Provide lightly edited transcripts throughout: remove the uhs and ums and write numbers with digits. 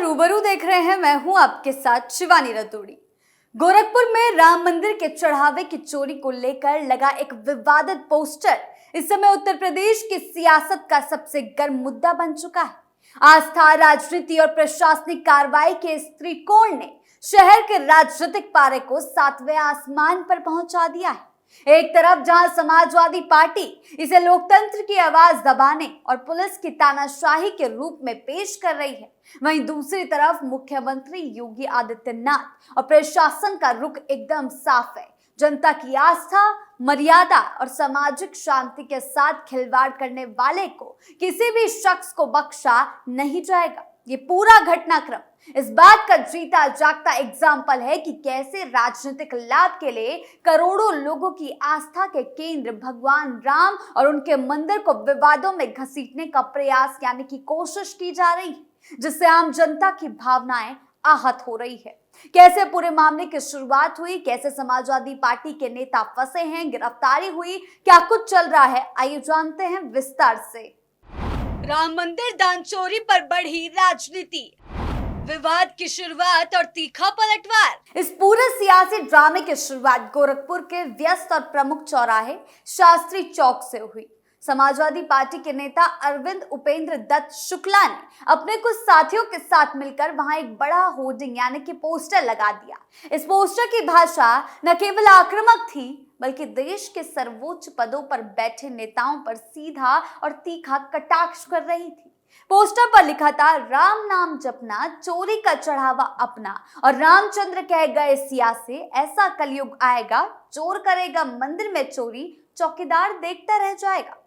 रूबरू देख रहे हैं। मैं हूं आपके साथ शिवानी रतूड़ी। गोरखपुर में राम मंदिर के चढ़ावे की चोरी को लेकर लगा एक विवादित पोस्टर इस समय उत्तर प्रदेश की सियासत का सबसे गर्म मुद्दा बन चुका है। आस्था, राजनीति और प्रशासनिक कार्रवाई के इस त्रिकोण ने शहर के राजनीतिक पारे को सातवें आसमान पर पहुंचा दिया है। एक तरफ जहां समाजवादी पार्टी इसे लोकतंत्र की आवाज दबाने और पुलिस की तानाशाही के रूप में पेश कर रही है, वहीं दूसरी तरफ मुख्यमंत्री योगी आदित्यनाथ और प्रशासन का रुख एकदम साफ है। जनता की आस्था, मर्यादा और सामाजिक शांति के साथ खिलवाड़ करने वाले को किसी भी शख्स को बख्शा नहीं जाएगा। ये पूरा घटनाक्रम इस बात का जीता जागता एग्जाम्पल है कि कैसे राजनीतिक लाभ के लिए करोड़ों लोगों की आस्था के केंद्र भगवान राम और उनके मंदिर को विवादों में घसीटने का प्रयास यानी कि कोशिश की जा रही है, जिससे आम जनता की भावनाएं आहत हो रही है। कैसे पूरे मामले की शुरुआत हुई, कैसे समाजवादी पार्टी के नेता फंसे हैं, गिरफ्तारी हुई, क्या कुछ चल रहा है, आइए जानते हैं विस्तार से। राम मंदिर दान चोरी पर बढ़ी राजनीति, विवाद की शुरुआत और तीखा पलटवार। इस पूरे सियासी ड्रामे की शुरुआत गोरखपुर के व्यस्त और प्रमुख चौराहे शास्त्री चौक से हुई। समाजवादी पार्टी के नेता अरविंद उपेंद्र दत्त शुक्ला ने अपने कुछ साथियों के साथ मिलकर वहां एक बड़ा होर्डिंग यानी कि पोस्टर लगा दिया। इस पोस्टर की भाषा न केवल आक्रामक थी, बल्कि देश के सर्वोच्च पदों पर बैठे नेताओं पर सीधा और तीखा कटाक्ष कर रही थी। पोस्टर पर लिखा था, राम नाम जपना, चोरी का चढ़ावा अपना, और रामचंद्र कह गए सिया से ऐसा कलयुग आएगा, चोर करेगा मंदिर में चोरी, चौकीदार देखता रह जाएगा।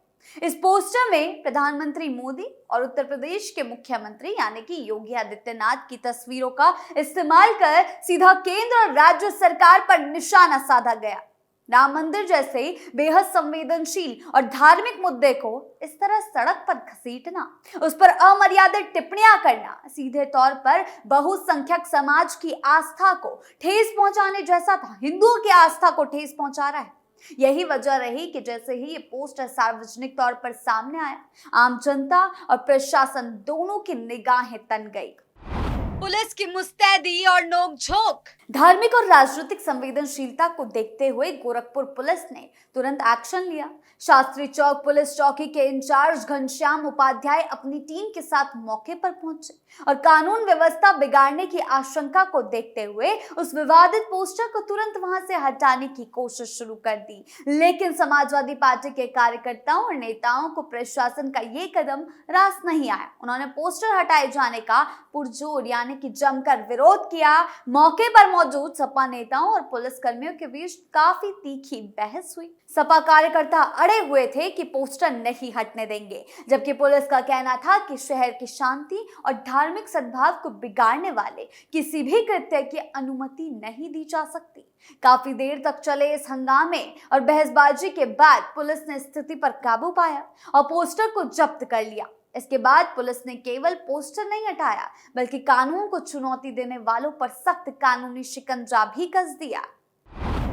इस पोस्टर में प्रधानमंत्री मोदी और उत्तर प्रदेश के मुख्यमंत्री यानी कि योगी आदित्यनाथ की तस्वीरों का इस्तेमाल कर सीधा केंद्र और राज्य सरकार पर निशाना साधा गया। राम मंदिर जैसे बेहद संवेदनशील और धार्मिक मुद्दे को इस तरह सड़क पर घसीटना, उस पर अमर्यादित टिप्पणियां करना सीधे तौर पर बहुसंख्यक समाज की आस्था को ठेस पहुंचाने जैसा था, हिंदुओं की आस्था को ठेस पहुंचा रहा है। यही वजह रही कि जैसे ही ये पोस्टर सार्वजनिक तौर पर सामने आया, आम जनता और प्रशासन दोनों की निगाहें तन गई। पुलिस की मुस्तैदी और नोकझोंक। धार्मिक और राजनीतिक संवेदनशीलता को देखते हुए गोरखपुर पुलिस ने तुरंत एक्शन लिया। शास्त्री चौक पुलिस चौकी के इंचार्ज घनश्याम उपाध्याय अपनी टीम के साथ मौके पर पहुंचे और कानून व्यवस्था बिगाड़ने की आशंका को देखते हुए उस विवादित पोस्टर को तुरंत वहां से हटाने की कोशिश शुरू कर दी। लेकिन समाजवादी पार्टी के कार्यकर्ताओं और नेताओं को प्रशासन का ये कदम रास नहीं आया। उन्होंने पोस्टर हटाए जाने का पुरजोर यानी कि जमकर विरोध किया। मौके पर मौजूद सपा नेताओं और पुलिस कर्मियों के बीच काफी तीखी बहस हुई। सपा कार्यकर्ता अड़े हुए थे कि पोस्टर नहीं हटने देंगे, जबकि पुलिस का कहना था कि शहर की शांति और धार्मिक सद्भाव को बिगाड़ने वाले किसी भी कृत्य की अनुमति नहीं दी जा सकती। काफी देर तक चले इस हंगामे और बहसबाजी के बाद पुलिस ने स्थिति पर काबू पाया और पोस्टर को जब्त कर लिया। इसके बाद पुलिस ने केवल पोस्टर नहीं हटाया, बल्कि कानून को चुनौती देने वालों पर सख्त कानूनी शिकंजा भी कस दिया।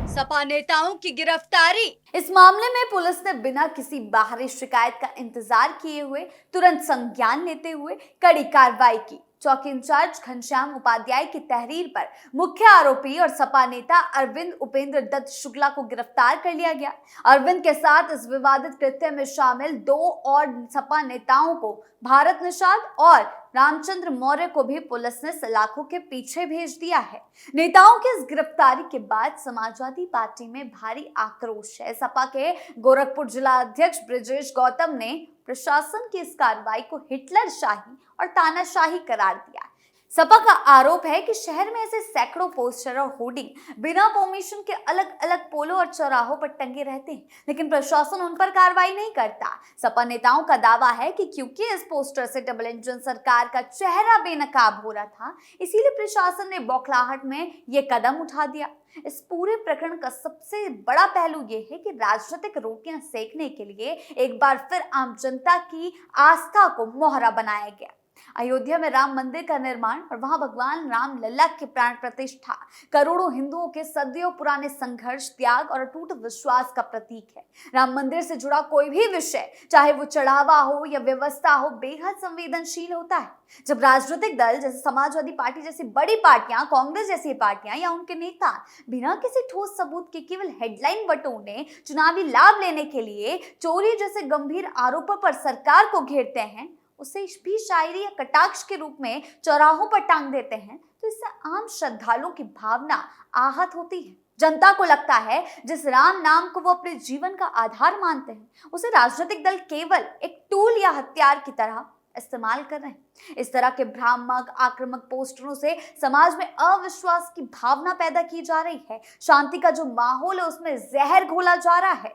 सपा नेताओं की गिरफ्तारी। इस मामले में पुलिस ने बिना किसी बाहरी शिकायत का इंतजार किए हुए तुरंत संज्ञान लेते हुए कड़ी कार्रवाई की। चौकी इंचार्ज घनश्याम उपाध्याय की तहरीर पर मुख्य आरोपी और सपा नेता अरविंद उपेंद्र दत्त शुक्ला को गिरफ्तार कर लिया गया। अरविंद के साथ इस विवादित कृत्य में शामिल 2 और सपा नेताओं को भारत निषाद और रामचंद्र मौर्य को भी पुलिस ने सलाखों के पीछे भेज दिया है। नेताओं की इस गिरफ्तारी के बाद समाजवादी पार्टी में भारी आक्रोश है। सपा के गोरखपुर जिला अध्यक्ष ब्रिजेश गौतम ने प्रशासन की इस कार्रवाई को हिटलर शाही और तानाशाही करार दिया। सपा का आरोप है कि शहर में ऐसे सैकड़ों पोस्टर और होर्डिंग बिना परमिशन के अलग अलग पोलों और चौराहों पर टंगे रहते हैं, लेकिन प्रशासन उन पर कार्रवाई नहीं करता। सपा नेताओं का दावा है कि क्योंकि इस पोस्टर से डबल इंजन सरकार का चेहरा बेनकाब हो रहा था, इसीलिए प्रशासन ने बौखलाहट में ये कदम उठा दिया। इस पूरे प्रकरण का सबसे बड़ा पहलू यह है कि राजनीतिक रोटियां सेकने के लिए एक बार फिर आम जनता की आस्था को मोहरा बनाया गया। अयोध्या में राम मंदिर का निर्माण और वहां भगवान राम लल्ला की प्राण प्रतिष्ठा करोड़ों हिंदुओं के सदियों पुराने संघर्ष, त्याग और अटूट विश्वास का प्रतीक है। राम मंदिर से जुड़ा कोई भी विषय, चाहे वो चढ़ावा हो या व्यवस्था हो, बेहद संवेदनशील होता है। जब राजनीतिक दल जैसे समाजवादी पार्टी जैसी बड़ी पार्टियां, कांग्रेस जैसी पार्टियां या उनके नेता बिना किसी ठोस सबूत के केवल हेडलाइन बटोरने, चुनावी लाभ लेने के लिए चोरी जैसे गंभीर आरोपों पर सरकार को घेरते हैं, उसे भी शायरी या कटाक्ष के रूप में चौराहों पर टांग देते हैं, तो इससे आम श्रद्धालुओं की भावना आहत होती है। जनता को लगता है जिस राम नाम को वो अपने जीवन का आधार मानते हैं, उसे राजनीतिक दल केवल एक टूल या हथियार की तरह इस्तेमाल कर रहे हैं। इस तरह के भ्रामक, आक्रामक पोस्टरों से समाज में अविश्वास की भावना पैदा की जा रही है। शांति का जो माहौल है उसमें जहर घोला जा रहा है।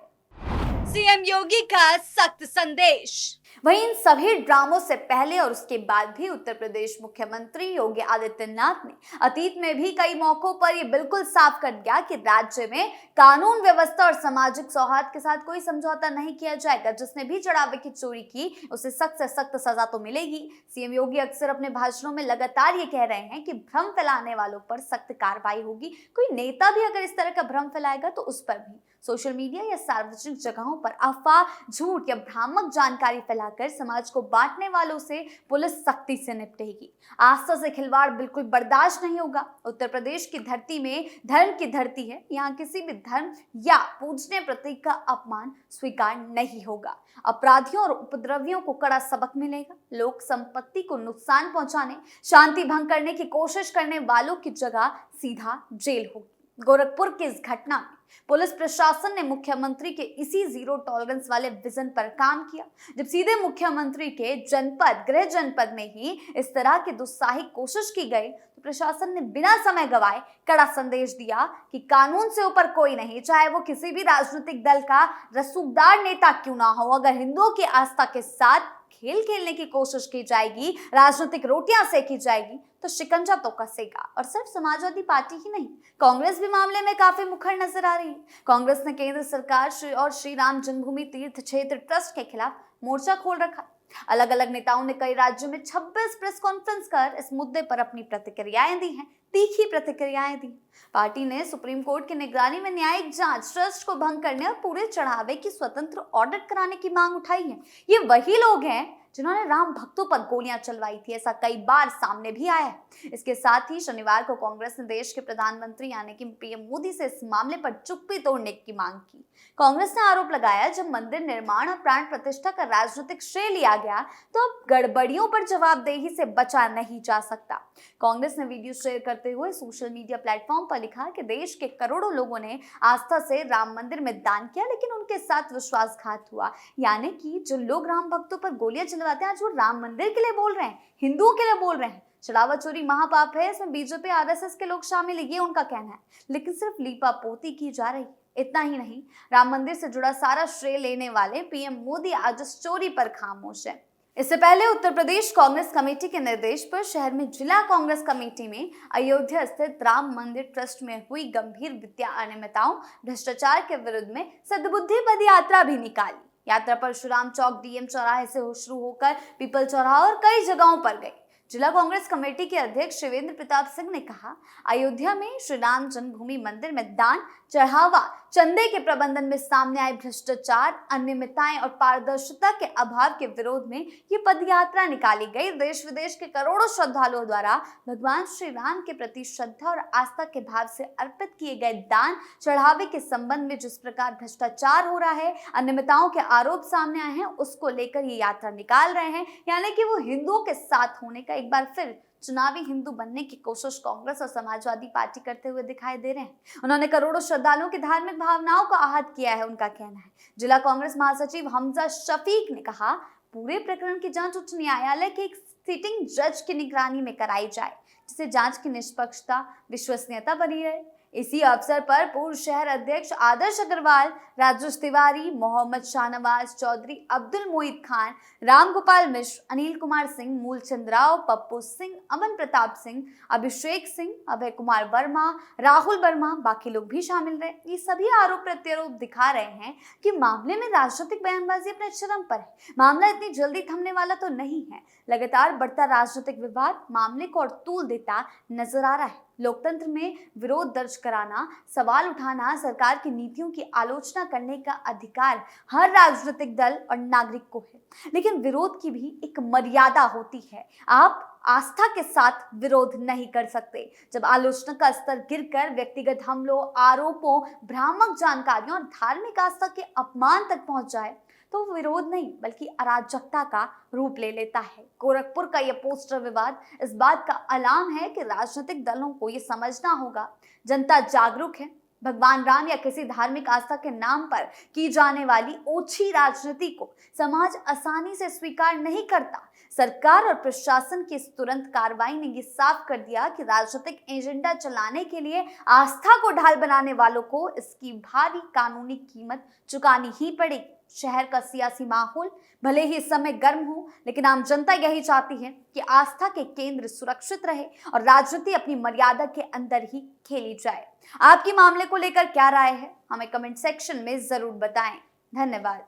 सीएम योगी का सख्त संदेश। वहीं इन सभी ड्रामों से पहले और उसके बाद भी उत्तर प्रदेश मुख्यमंत्री योगी आदित्यनाथ ने अतीत में भी कई मौकों पर यह बिल्कुल साफ कर दिया कि राज्य में कानून व्यवस्था और सामाजिक सौहार्द के साथ कोई समझौता नहीं किया जाएगा। जिसने भी चढ़ावे की चोरी की उसे सख्त से सख्त सजा तो मिलेगी। सीएम योगी अक्सर अपने भाषणों में लगातार ये कह रहे हैं कि भ्रम फैलाने वालों पर सख्त कार्रवाई होगी। कोई नेता भी अगर इस तरह का भ्रम फैलाएगा तो उस पर भी सोशल मीडिया या सार्वजनिक जगहों पर अफवाह, झूठ या भ्रामक जानकारी फैलाकर समाज को बांटने वालों से पुलिस सख्ती से निपटेगी। आस्था से खिलवाड़ बिल्कुल बर्दाश्त नहीं होगा। उत्तर प्रदेश की धरती में धर्म की धरती है। यहाँ किसी भी धर्म या पूजनीय प्रतीक का अपमान स्वीकार नहीं होगा। अपराधियों और उपद्रवियों को कड़ा सबक मिलेगा। लोक संपत्ति को नुकसान पहुंचाने, शांति भंग करने की कोशिश करने वालों की जगह सीधा जेल होगी। गोरखपुर की इस घटना में पुलिस प्रशासन ने मुख्यमंत्री के इसी जीरो टॉलरेंस वाले विजन पर काम किया। जब सीधे मुख्यमंत्री के जनपद, गृह जनपद में ही इस तरह की दुस्साहसिक कोशिश की गई तो प्रशासन ने बिना समय गवाए कड़ा संदेश दिया कि कानून से ऊपर कोई नहीं, चाहे वो किसी भी राजनीतिक दल का रसूखदार नेता क्यों ना हो। अगर हिंदुओं की आस्था के साथ खेल खेलने की कोशिश की जाएगी, राजनीतिक रोटियां सेकी जाएगी तो शिकंजा तो कसेगा। और सिर्फ समाजवादी पार्टी ही नहीं, कांग्रेस भी मामले में काफी मुखर नजर आ रही है। कांग्रेस ने केंद्र सरकार और श्री राम जन्मभूमि तीर्थ क्षेत्र ट्रस्ट के खिलाफ मोर्चा खोल रखा। अलग अलग नेताओं ने कई राज्यों में 26 प्रेस कॉन्फ्रेंस कर इस मुद्दे पर अपनी प्रतिक्रियाएं दी हैं, तीखी प्रतिक्रियाएं दी। पार्टी ने सुप्रीम कोर्ट की निगरानी में न्यायिक जांच, ट्रस्ट को भंग करने और पूरे चढ़ावे की स्वतंत्र ऑडिट कराने की मांग उठाई है। ये वही लोग हैं जिन्होंने राम भक्तों पर गोलियां चलवाई थी, ऐसा कई बार सामने भी आया है। इसके साथ ही शनिवार को कांग्रेस ने देश के प्रधानमंत्री यानी कि पीएम मोदी से इस मामले पर चुप्पी तोड़ने की मांग की। कांग्रेस ने आरोप लगाया जब मंदिर निर्माण और प्राण प्रतिष्ठा का राजनीतिक श्रेय लिया गया तो अब गड़बड़ियों पर जवाबदेही से बचा नहीं जा सकता। कांग्रेस ने वीडियो शेयर करते हुए सोशल मीडिया प्लेटफॉर्म पर लिखा कि देश के करोड़ों लोगों ने आस्था से राम मंदिर में दान किया, लेकिन उनके साथ विश्वासघात हुआ। यानी कि जो लोग राम भक्तों पर गोलियां चलवाते हैं आज वो राम मंदिर के लिए बोल रहे हैं, हिंदुओं के लिए बोल रहे हैं। चढ़ावा चोरी महापाप है, इसमें बीजेपी, आरएसएस के लोग शामिल है, ये उनका कहना है। लेकिन सिर्फ लीपापोती की जा रही। इतना ही नहीं, राम मंदिर से जुड़ा सारा श्रेय लेने वाले पीएम मोदी आज इस चोरी पर खामोश है। इससे पहले उत्तर प्रदेश कांग्रेस कमेटी के निर्देश पर शहर में जिला कांग्रेस कमेटी में अयोध्या स्थित राम मंदिर ट्रस्ट में हुई गंभीर वित्तीय अनियमितताओं, भ्रष्टाचार के विरुद्ध में सद्बुद्धि पद यात्रा भी निकाली। यात्रा परशुराम चौक, डीएम चौराहे से शुरू होकर पीपल चौराहा और कई जगहों पर गई। जिला कांग्रेस कमेटी के अध्यक्ष शिवेंद्र प्रताप सिंह ने कहा, अयोध्या में श्री राम जन्मभूमि मंदिर में दान, चढ़ावा, चंदे के प्रबंधन में सामने आए भ्रष्टाचार, अनियमितताएं और पारदर्शिता के अभाव के विरोध में ये पदयात्रा निकाली गई। देश विदेश के करोड़ों श्रद्धालुओं द्वारा भगवान श्री राम के प्रति श्रद्धा और आस्था के भाव से अर्पित किए गए दान, चढ़ावे के संबंध में जिस प्रकार भ्रष्टाचार हो रहा है, अनियमितताओं के आरोप सामने आए हैं, उसको लेकर ये यात्रा निकाल रहे हैं। यानी कि वो हिंदुओं के साथ होने का एक बार फिर चुनावी हिंदू बनने की कोशिश कांग्रेस और समाजवादी पार्टी करते हुए दिखाई दे रहे हैं। उन्होंने करोड़ों श्रद्धालुओं की धार्मिक भावनाओं को आहत किया है, उनका कहना है। जिला कांग्रेस महासचिव हमजा शफीक ने कहा, पूरे प्रकरण की जांच उच्च न्यायालय के एक सिटिंग जज की निगरानी में कराई जाए, जिससे जांच की निष्पक्षता, विश्वसनीयता बनी रहे। इसी अवसर पर पूर्व शहर अध्यक्ष आदर्श अग्रवाल, राजेश तिवारी, मोहम्मद शाहनवाज चौधरी, अब्दुल मोहित खान, रामगोपाल मिश्र, अनिल कुमार सिंह, मूलचंद राव, पप्पू सिंह, अमन प्रताप सिंह, अभिषेक सिंह, अभय कुमार वर्मा, राहुल वर्मा, बाकी लोग भी शामिल रहे। ये सभी आरोप प्रत्यारोप दिखा रहे हैं कि मामले में राजनीतिक बयानबाजी अपने चरम पर है। मामला इतनी जल्दी थमने वाला तो नहीं है। लगातार बढ़ता राजनीतिक विवाद मामले को और तूल देता नजर आ रहा है। लोकतंत्र में विरोध दर्ज कराना, सवाल उठाना, सरकार की नीतियों की आलोचना करने का अधिकार हर राजनीतिक दल और नागरिक को है, लेकिन विरोध की भी एक मर्यादा होती है। आप आस्था के साथ विरोध नहीं कर सकते। जब आलोचना का स्तर गिरकर व्यक्तिगत हमलों, आरोपों, भ्रामक जानकारियों और धार्मिक आस्था के अपमान तक पहुंच जाए तो विरोध नहीं बल्कि अराजकता का रूप ले लेता है। गोरखपुर का यह पोस्टर विवाद इस बात का अलार्म है कि राजनीतिक दलों को यह समझना होगा, जनता जागरूक है। भगवान राम या किसी धार्मिक आस्था के नाम पर की जाने वाली ओछी राजनीति को समाज आसानी से स्वीकार नहीं करता। सरकार और प्रशासन की इस तुरंत कार्रवाई ने ये साफ कर दिया कि राजनीतिक एजेंडा चलाने के लिए आस्था को ढाल बनाने वालों को इसकी भारी कानूनी कीमत चुकानी ही पड़ेगी। शहर का सियासी माहौल भले ही इस समय गर्म हो, लेकिन आम जनता यही चाहती है कि आस्था के केंद्र सुरक्षित रहे और राजनीति अपनी मर्यादा के अंदर ही खेली जाए। आपकी मामले को लेकर क्या राय है, हमें कमेंट सेक्शन में जरूर बताएं। धन्यवाद।